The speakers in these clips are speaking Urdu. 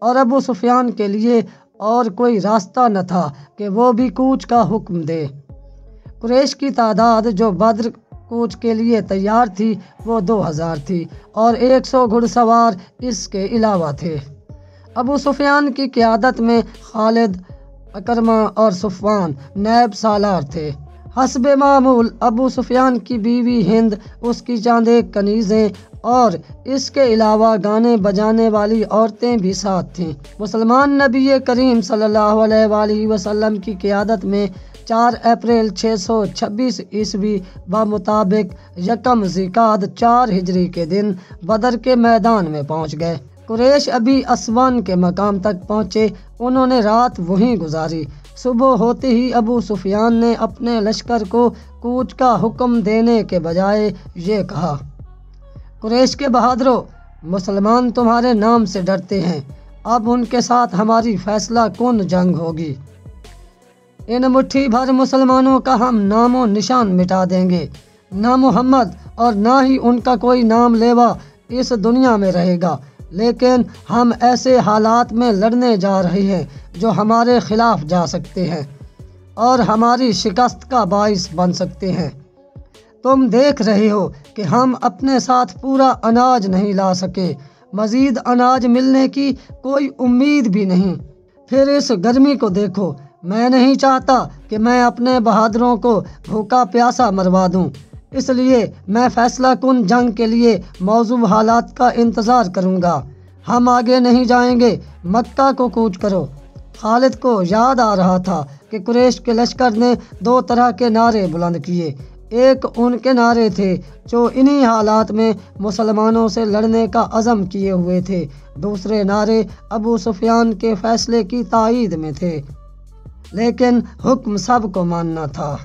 اور ابو سفیان کے لیے اور کوئی راستہ نہ تھا کہ وہ بھی کوچ کا حکم دے۔ قریش کی تعداد جو بدر کوچ کے لیے تیار تھی وہ 2000 تھی اور 100 گھڑ سوار اس کے علاوہ تھے۔ ابو سفیان کی قیادت میں خالد، اکرمہ اور صفوان نائب سالار تھے۔ حسب معمول ابو سفیان کی بیوی ہند، اس کی چند ایک کنیزیں اور اس کے علاوہ گانے بجانے والی عورتیں بھی ساتھ تھیں۔ مسلمان نبی کریم صلی اللہ علیہ وآلہ وسلم کی قیادت میں 4 اپریل 626 عیسوی بمطابق 1 ذی-القعدہ 4 ہجری کے دن بدر کے میدان میں پہنچ گئے۔ قریش ابھی اسوان کے مقام تک پہنچے، انہوں نے رات وہیں گزاری۔ صبح ہوتے ہی ابو سفیان نے اپنے لشکر کو کوچ کا حکم دینے کے بجائے یہ کہا: قریش کے بہادروں، مسلمان تمہارے نام سے ڈرتے ہیں، اب ان کے ساتھ ہماری فیصلہ کن جنگ ہوگی۔ ان مٹھی بھر مسلمانوں کا ہم نام و نشان مٹا دیں گے، نہ محمد اور نہ ہی ان کا کوئی نام لیوا اس دنیا میں رہے گا، لیکن ہم ایسے حالات میں لڑنے جا رہے ہیں جو ہمارے خلاف جا سکتے ہیں اور ہماری شکست کا باعث بن سکتے ہیں۔ تم دیکھ رہے ہو کہ ہم اپنے ساتھ پورا اناج نہیں لا سکے، مزید اناج ملنے کی کوئی امید بھی نہیں۔ پھر اس گرمی کو دیکھو، میں نہیں چاہتا کہ میں اپنے بہادروں کو بھوکا پیاسا مروا دوں، اس لیے میں فیصلہ کن جنگ کے لیے موزوں حالات کا انتظار کروں گا۔ ہم آگے نہیں جائیں گے، مکہ کو کوچ کرو۔ خالد کو یاد آ رہا تھا کہ قریش کے لشکر نے 2 طرح کے نعرے بلند کیے۔ ایک ان کے نعرے تھے جو انہی حالات میں مسلمانوں سے لڑنے کا عزم کیے ہوئے تھے، دوسرے نعرے ابو سفیان کے فیصلے کی تائید میں تھے، لیکن حکم سب کو ماننا تھا۔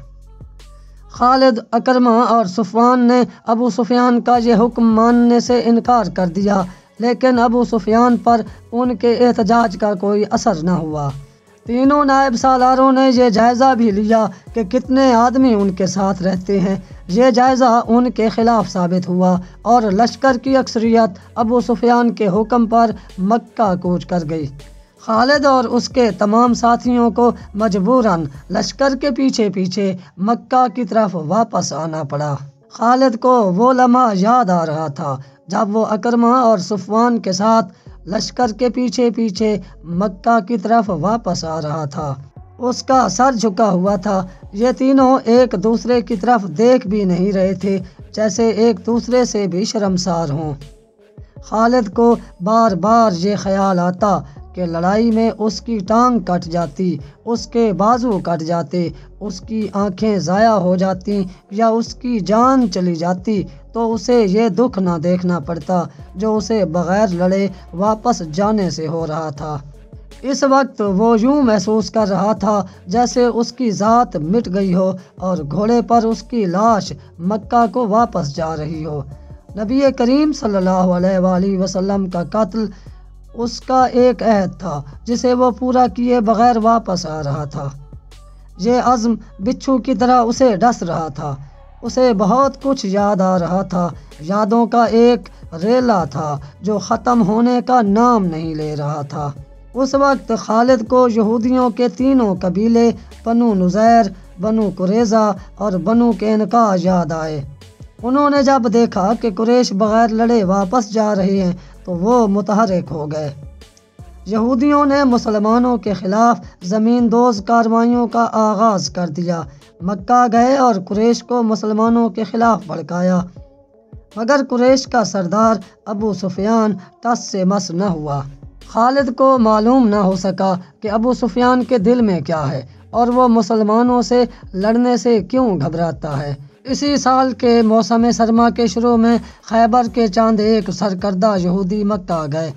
خالد، اکرمہ اور صفوان نے ابو سفیان کا یہ حکم ماننے سے انکار کر دیا، لیکن ابو سفیان پر ان کے احتجاج کا کوئی اثر نہ ہوا۔ تینوں نائب سالاروں نے یہ جائزہ بھی لیا کہ کتنے آدمی ان کے ساتھ رہتے ہیں۔ یہ جائزہ ان کے خلاف ثابت ہوا اور لشکر کی اکثریت ابو سفیان کے حکم پر مکہ کوچ کر گئی۔ خالد اور اس کے تمام ساتھیوں کو مجبوراً لشکر کے پیچھے پیچھے مکہ کی طرف واپس آنا پڑا۔ خالد کو وہ لمحہ یاد آ رہا تھا جب وہ اکرمہ اور صفوان کے ساتھ لشکر کے پیچھے پیچھے مکہ کی طرف واپس آ رہا تھا۔ اس کا سر جھکا ہوا تھا۔ یہ تینوں ایک دوسرے کی طرف دیکھ بھی نہیں رہے تھے، جیسے ایک دوسرے سے بھی شرمسار ہوں۔ خالد کو بار بار یہ خیال آتا کہ لڑائی میں اس کی ٹانگ کٹ جاتی، اس کے بازو کٹ جاتے، اس کی آنکھیں ضائع ہو جاتی یا اس کی جان چلی جاتی تو اسے یہ دکھ نہ دیکھنا پڑتا جو اسے بغیر لڑے واپس جانے سے ہو رہا تھا۔ اس وقت وہ یوں محسوس کر رہا تھا جیسے اس کی ذات مٹ گئی ہو اور گھوڑے پر اس کی لاش مکہ کو واپس جا رہی ہو۔ نبی کریم صلی اللہ علیہ وآلہ وسلم کا قتل اس کا ایک عہد تھا جسے وہ پورا کیے بغیر واپس آ رہا تھا۔ یہ عزم بچھو کی طرح اسے ڈس رہا تھا۔ اسے بہت کچھ یاد آ رہا تھا، یادوں کا ایک ریلا تھا جو ختم ہونے کا نام نہیں لے رہا تھا۔ اس وقت خالد کو یہودیوں کے تینوں قبیلے بنو نذیر، بنو قریظہ اور بنو قینقاع یاد آئے۔ انہوں نے جب دیکھا کہ قریش بغیر لڑے واپس جا رہے ہیں تو وہ متحرک ہو گئے۔ یہودیوں نے مسلمانوں کے خلاف زمین دوز کارروائیوں کا آغاز کر دیا، مکہ گئے اور قریش کو مسلمانوں کے خلاف بھڑکایا، مگر قریش کا سردار ابو سفیان ٹس سے مس نہ ہوا۔ خالد کو معلوم نہ ہو سکا کہ ابو سفیان کے دل میں کیا ہے اور وہ مسلمانوں سے لڑنے سے کیوں گھبراتا ہے۔ اسی سال کے موسم سرما کے شروع میں خیبر کے چند ایک سرکردہ یہودی مکہ گئے۔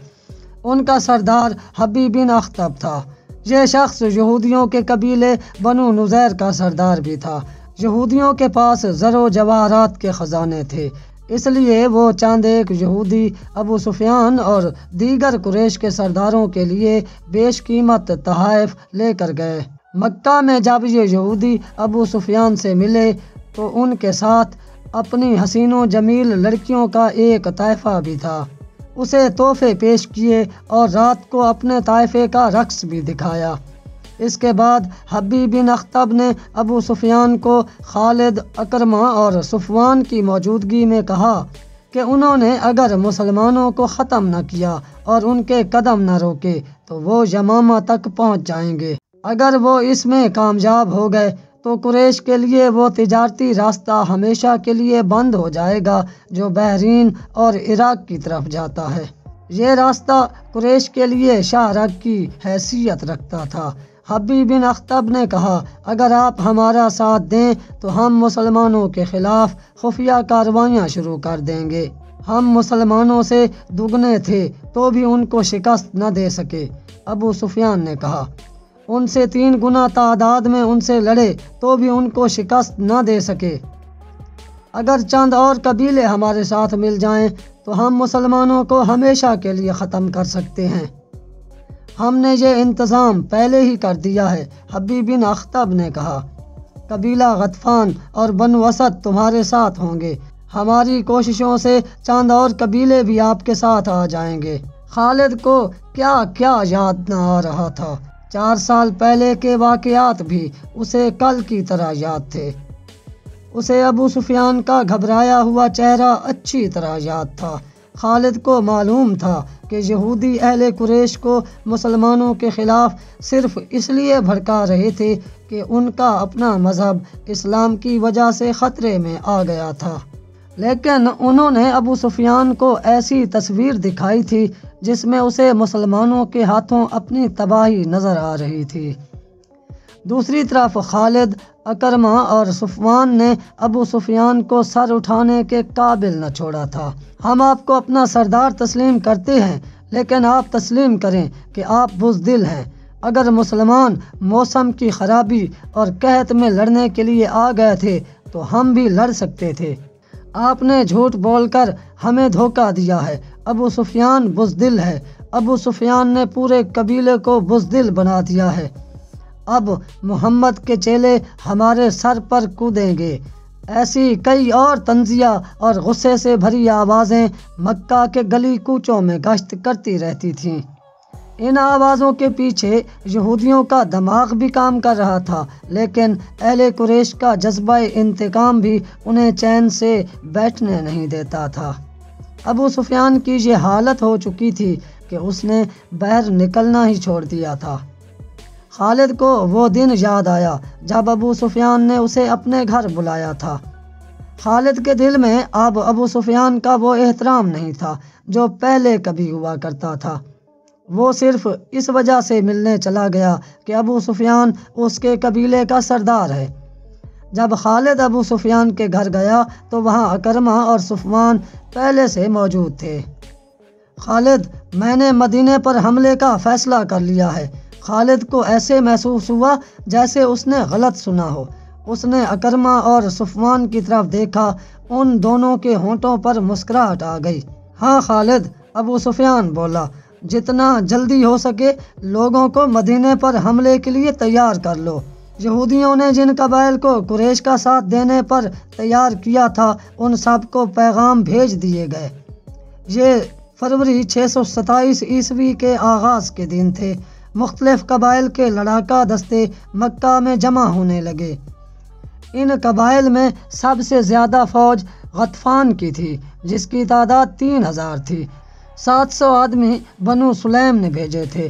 ان کا سردار حبیب بن اخطب تھا۔ یہ شخص یہودیوں کے قبیلے بنو نذیر کا سردار بھی تھا۔ یہودیوں کے پاس زر و جواہرات کے خزانے تھے، اس لیے وہ چند ایک یہودی ابو سفیان اور دیگر قریش کے سرداروں کے لیے بیش قیمت تحائف لے کر گئے۔ مکہ میں جب یہ یہودی ابو سفیان سے ملے تو ان کے ساتھ اپنی حسین و جمیل لڑکیوں کا ایک طائفہ بھی تھا۔ اسے تحفے پیش کیے اور رات کو اپنے طائفے کا رقص بھی دکھایا۔ اس کے بعد حبیب بن اخطب نے ابو سفیان کو خالد، اکرمہ اور صفوان کی موجودگی میں کہا کہ انہوں نے اگر مسلمانوں کو ختم نہ کیا اور ان کے قدم نہ روکے تو وہ یمامہ تک پہنچ جائیں گے۔ اگر وہ اس میں کامیاب ہو گئے تو قریش کے لیے وہ تجارتی راستہ ہمیشہ کے لیے بند ہو جائے گا جو بحرین اور عراق کی طرف جاتا ہے۔ یہ راستہ قریش کے لیے شاہ رگ کی حیثیت رکھتا تھا۔ حبیب بن اخطب نے کہا اگر آپ ہمارا ساتھ دیں تو ہم مسلمانوں کے خلاف خفیہ کارروائیاں شروع کر دیں گے۔ ہم مسلمانوں سے دگنے تھے تو بھی ان کو شکست نہ دے سکے۔ ابو سفیان نے کہا ان سے 3 گنا تعداد میں ان سے لڑے تو بھی ان کو شکست نہ دے سکے۔ اگر چند اور قبیلے ہمارے ساتھ مل جائیں تو ہم مسلمانوں کو ہمیشہ کے لیے ختم کر سکتے ہیں۔ ہم نے یہ انتظام پہلے ہی کر دیا ہے۔ حبیب بن اخطب نے کہا قبیلہ غطفان اور بنو اسد تمہارے ساتھ ہوں گے۔ ہماری کوششوں سے چند اور قبیلے بھی آپ کے ساتھ آ جائیں گے۔ خالد کو کیا کیا یاد نہ آ رہا تھا۔ 4 سال پہلے کے واقعات بھی اسے کل کی طرح یاد تھے۔ اسے ابو سفیان کا گھبرایا ہوا چہرہ اچھی طرح یاد تھا۔ خالد کو معلوم تھا کہ یہودی اہل قریش کو مسلمانوں کے خلاف صرف اس لیے بھڑکا رہے تھے کہ ان کا اپنا مذہب اسلام کی وجہ سے خطرے میں آ گیا تھا، لیکن انہوں نے ابو سفیان کو ایسی تصویر دکھائی تھی جس میں اسے مسلمانوں کے ہاتھوں اپنی تباہی نظر آ رہی تھی۔ دوسری طرف خالد، اکرمہ اور صفوان نے ابو سفیان کو سر اٹھانے کے قابل نہ چھوڑا تھا۔ ہم آپ کو اپنا سردار تسلیم کرتے ہیں، لیکن آپ تسلیم کریں کہ آپ بزدل ہیں۔ اگر مسلمان موسم کی خرابی اور قحط میں لڑنے کے لیے آ گئے تھے تو ہم بھی لڑ سکتے تھے۔ آپ نے جھوٹ بول کر ہمیں دھوکہ دیا ہے۔ ابو سفیان بزدل ہے۔ ابو سفیان نے پورے قبیلے کو بزدل بنا دیا ہے۔ اب محمد کے چیلے ہمارے سر پر کودیں گے۔ ایسی کئی اور طنزیہ اور غصے سے بھری آوازیں مکہ کے گلی کوچوں میں گشت کرتی رہتی تھیں۔ ان آوازوں کے پیچھے یہودیوں کا دماغ بھی کام کر رہا تھا، لیکن اہل قریش کا جذبہ انتقام بھی انہیں چین سے بیٹھنے نہیں دیتا تھا۔ ابو سفیان کی یہ حالت ہو چکی تھی کہ اس نے باہر نکلنا ہی چھوڑ دیا تھا۔ خالد کو وہ دن یاد آیا جب ابو سفیان نے اسے اپنے گھر بلایا تھا۔ خالد کے دل میں اب ابو سفیان کا وہ احترام نہیں تھا جو پہلے کبھی ہوا کرتا تھا۔ وہ صرف اس وجہ سے ملنے چلا گیا کہ ابو سفیان اس کے قبیلے کا سردار ہے۔ جب خالد ابو سفیان کے گھر گیا تو وہاں اکرمہ اور صفوان پہلے سے موجود تھے۔ خالد، میں نے مدینے پر حملے کا فیصلہ کر لیا ہے۔ خالد کو ایسے محسوس ہوا جیسے اس نے غلط سنا ہو۔ اس نے اکرمہ اور صفوان کی طرف دیکھا۔ ان دونوں کے ہونٹوں پر مسکراہٹ آ گئی۔ ہاں خالد، ابو سفیان بولا، جتنا جلدی ہو سکے لوگوں کو مدینے پر حملے کے لیے تیار کر لو۔ یہودیوں نے جن قبائل کو قریش کا ساتھ دینے پر تیار کیا تھا ان سب کو پیغام بھیج دیے گئے۔ یہ فروری 627 عیسوی کے آغاز کے دن تھے۔ مختلف قبائل کے لڑاکا دستے مکہ میں جمع ہونے لگے۔ ان قبائل میں سب سے زیادہ فوج غطفان کی تھی جس کی تعداد 3000 تھی۔ 700 آدمی بنو سلیم نے بھیجے تھے۔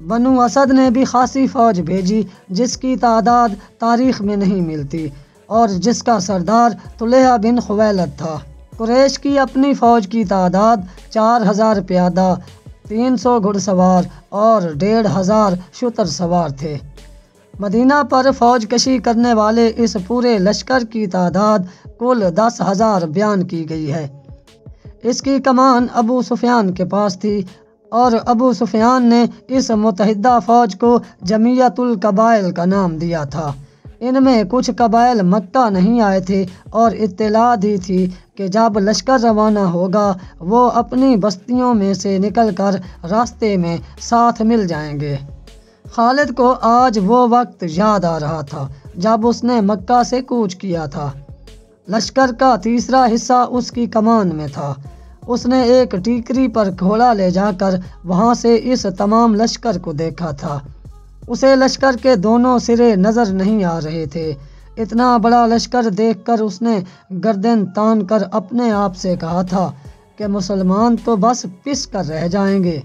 بنو اسد نے بھی خاصی فوج بھیجی جس کی تعداد تاریخ میں نہیں ملتی اور جس کا سردار طلحہ بن خویلد تھا۔ قریش کی اپنی فوج کی تعداد 4000 پیادہ، 300 گھڑ سوار اور 1500 شتر سوار تھے۔ مدینہ پر فوج کشی کرنے والے اس پورے لشکر کی تعداد کل 10,000 بیان کی گئی ہے۔ اس کی کمان ابو سفیان کے پاس تھی اور ابو سفیان نے اس متحدہ فوج کو جمیعت القبائل کا نام دیا تھا۔ ان میں کچھ قبائل مکہ نہیں آئے تھے اور اطلاع دی تھی کہ جب لشکر روانہ ہوگا وہ اپنی بستیوں میں سے نکل کر راستے میں ساتھ مل جائیں گے۔ خالد کو آج وہ وقت یاد آ رہا تھا جب اس نے مکہ سے کوچ کیا تھا۔ لشکر کا تیسرا حصہ اس کی کمان میں تھا۔ اس نے ایک ٹیکری پر گھوڑا لے جا کر وہاں سے اس تمام لشکر کو دیکھا تھا۔ اسے لشکر کے دونوں سرے نظر نہیں آ رہے تھے۔ اتنا بڑا لشکر دیکھ کر اس نے گردن تان کر اپنے آپ سے کہا تھا کہ مسلمان تو بس پس کر رہ جائیں گے،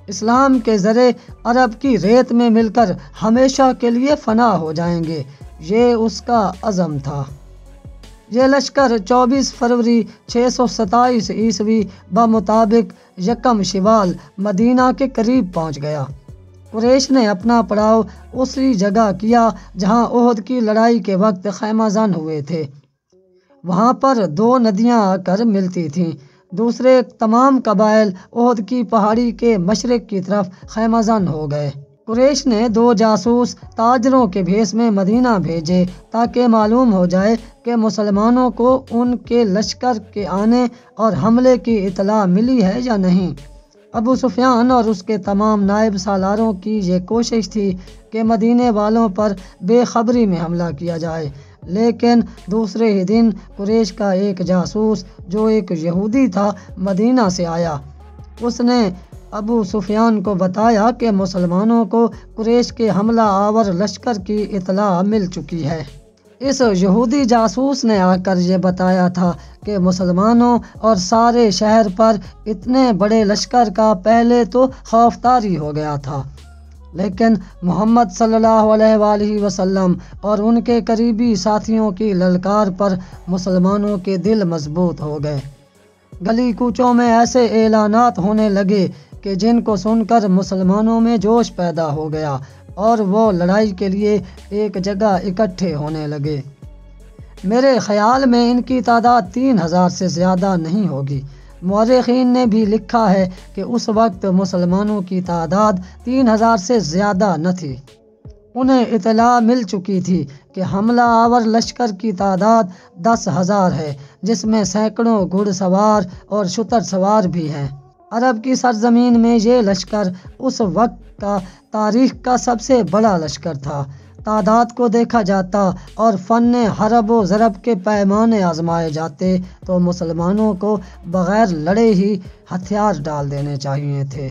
اسلام کے ذرے عرب کی ریت میں مل کر ہمیشہ کے لیے فنا ہو جائیں گے۔ یہ اس کا عزم تھا۔ یہ لشکر 24 فروری 627 عیسوی بمطابق 1 شوال مدینہ کے قریب پہنچ گیا۔ قریش نے اپنا پڑاؤ اسی جگہ کیا جہاں احد کی لڑائی کے وقت خیمہ زن ہوئے تھے۔ وہاں پر 2 ندیاں آ کر ملتی تھیں۔ دوسرے تمام قبائل احد کی پہاڑی کے مشرق کی طرف خیمہ زن ہو گئے۔ قریش نے 2 جاسوس تاجروں کے بھیس میں مدینہ بھیجے تاکہ معلوم ہو جائے کہ مسلمانوں کو ان کے لشکر کے آنے اور حملے کی اطلاع ملی ہے یا نہیں۔ ابو سفیان اور اس کے تمام نائب سالاروں کی یہ کوشش تھی کہ مدینے والوں پر بے خبری میں حملہ کیا جائے، لیکن دوسرے ہی دن قریش کا ایک جاسوس جو ایک یہودی تھا مدینہ سے آیا۔ اس نے ابو سفیان کو بتایا کہ مسلمانوں کو قریش کے حملہ آور لشکر کی اطلاع مل چکی ہے۔ اس یہودی جاسوس نے آ کر یہ بتایا تھا کہ مسلمانوں اور سارے شہر پر اتنے بڑے لشکر کا پہلے تو خوف طاری ہو گیا تھا، لیکن محمد صلی اللہ علیہ وآلہ وسلم اور ان کے قریبی ساتھیوں کی للکار پر مسلمانوں کے دل مضبوط ہو گئے۔ گلی کوچوں میں ایسے اعلانات ہونے لگے کہ جن کو سن کر مسلمانوں میں جوش پیدا ہو گیا اور وہ لڑائی کے لیے ایک جگہ اکٹھے ہونے لگے۔ میرے خیال میں ان کی تعداد 3000 سے زیادہ نہیں ہوگی۔ مورخین نے بھی لکھا ہے کہ اس وقت مسلمانوں کی تعداد 3000 سے زیادہ نہ تھی۔ انہیں اطلاع مل چکی تھی کہ حملہ آور لشکر کی تعداد 10,000 ہے، جس میں سینکڑوں گھڑ سوار اور شتر سوار بھی ہیں۔ عرب کی سرزمین میں یہ لشکر اس وقت کا تاریخ کا سب سے بڑا لشکر تھا۔ تعداد کو دیکھا جاتا اور فن حرب و ضرب کے پیمانے آزمائے جاتے تو مسلمانوں کو بغیر لڑے ہی ہتھیار ڈال دینے چاہیے تھے،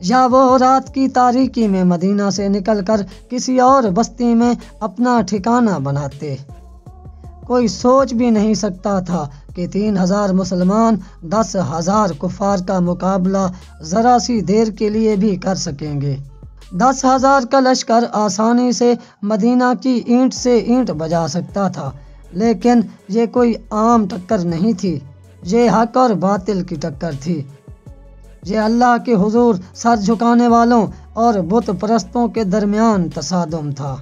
یا وہ رات کی تاریکی میں مدینہ سے نکل کر کسی اور بستی میں اپنا ٹھکانہ بناتے۔ کوئی سوچ بھی نہیں سکتا تھا کہ 3000 مسلمان 10,000 کفار کا مقابلہ ذرا سی دیر کے لیے بھی کر سکیں گے۔ 10,000 کا لشکر آسانی سے مدینہ کی اینٹ سے اینٹ بجا سکتا تھا، لیکن یہ کوئی عام ٹکر نہیں تھی، یہ حق اور باطل کی ٹکر تھی۔ یہ اللہ کے حضور سر جھکانے والوں اور بت پرستوں کے درمیان تصادم تھا۔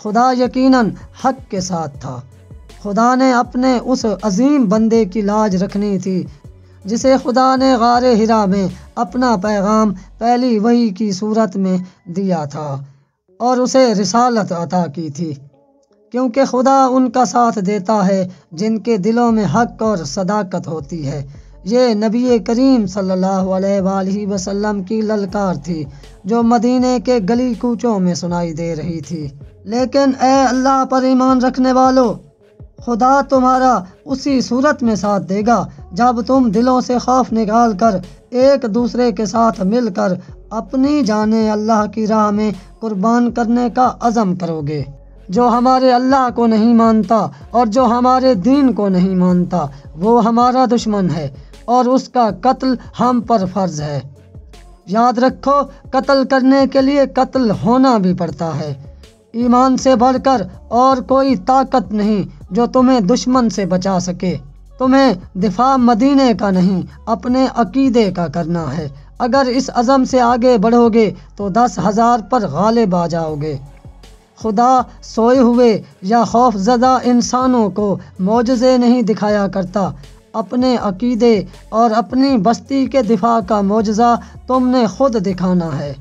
خدا یقیناً حق کے ساتھ تھا۔ خدا نے اپنے اس عظیم بندے کی لاج رکھنی تھی جسے خدا نے غار حرا میں اپنا پیغام پہلی وحی کی صورت میں دیا تھا اور اسے رسالت عطا کی تھی، کیونکہ خدا ان کا ساتھ دیتا ہے جن کے دلوں میں حق اور صداقت ہوتی ہے۔ یہ نبی کریم صلی اللہ علیہ وآلہ وسلم کی للکار تھی جو مدینے کے گلی کوچوں میں سنائی دے رہی تھی۔ لیکن اے اللہ پر ایمان رکھنے والو، خدا تمہارا اسی صورت میں ساتھ دے گا جب تم دلوں سے خوف نکال کر ایک دوسرے کے ساتھ مل کر اپنی جانیں اللہ کی راہ میں قربان کرنے کا عزم کرو گے۔ جو ہمارے اللہ کو نہیں مانتا اور جو ہمارے دین کو نہیں مانتا وہ ہمارا دشمن ہے اور اس کا قتل ہم پر فرض ہے۔ یاد رکھو، قتل کرنے کے لیے قتل ہونا بھی پڑتا ہے۔ ایمان سے بڑھ کر اور کوئی طاقت نہیں جو تمہیں دشمن سے بچا سکے۔ تمہیں دفاع مدینے کا نہیں، اپنے عقیدے کا کرنا ہے۔ اگر اس عزم سے آگے بڑھو گے تو 10,000 پر غالب آ جاؤ گے۔ خدا سوئے ہوئے یا خوف زدہ انسانوں کو معجزے نہیں دکھایا کرتا۔ اپنے عقیدے اور اپنی بستی کے دفاع کا معجزہ تم نے خود دکھانا ہے۔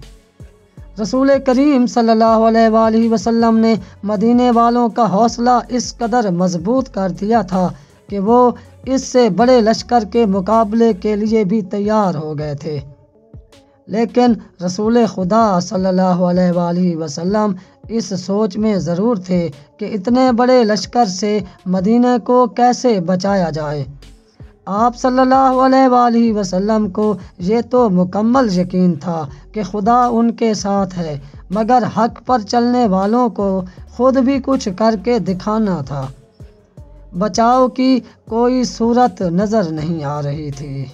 رسول کریم صلی اللہ علیہ وآلہ وسلم نے مدینے والوں کا حوصلہ اس قدر مضبوط کر دیا تھا کہ وہ اس سے بڑے لشکر کے مقابلے کے لیے بھی تیار ہو گئے تھے، لیکن رسول خدا صلی اللہ علیہ وآلہ وسلم اس سوچ میں ضرور تھے کہ اتنے بڑے لشکر سے مدینے کو کیسے بچایا جائے۔ آپ صلی اللہ علیہ وآلہ وسلم کو یہ تو مکمل یقین تھا کہ خدا ان کے ساتھ ہے، مگر حق پر چلنے والوں کو خود بھی کچھ کر کے دکھانا تھا۔ بچاؤ کی کوئی صورت نظر نہیں آ رہی تھی۔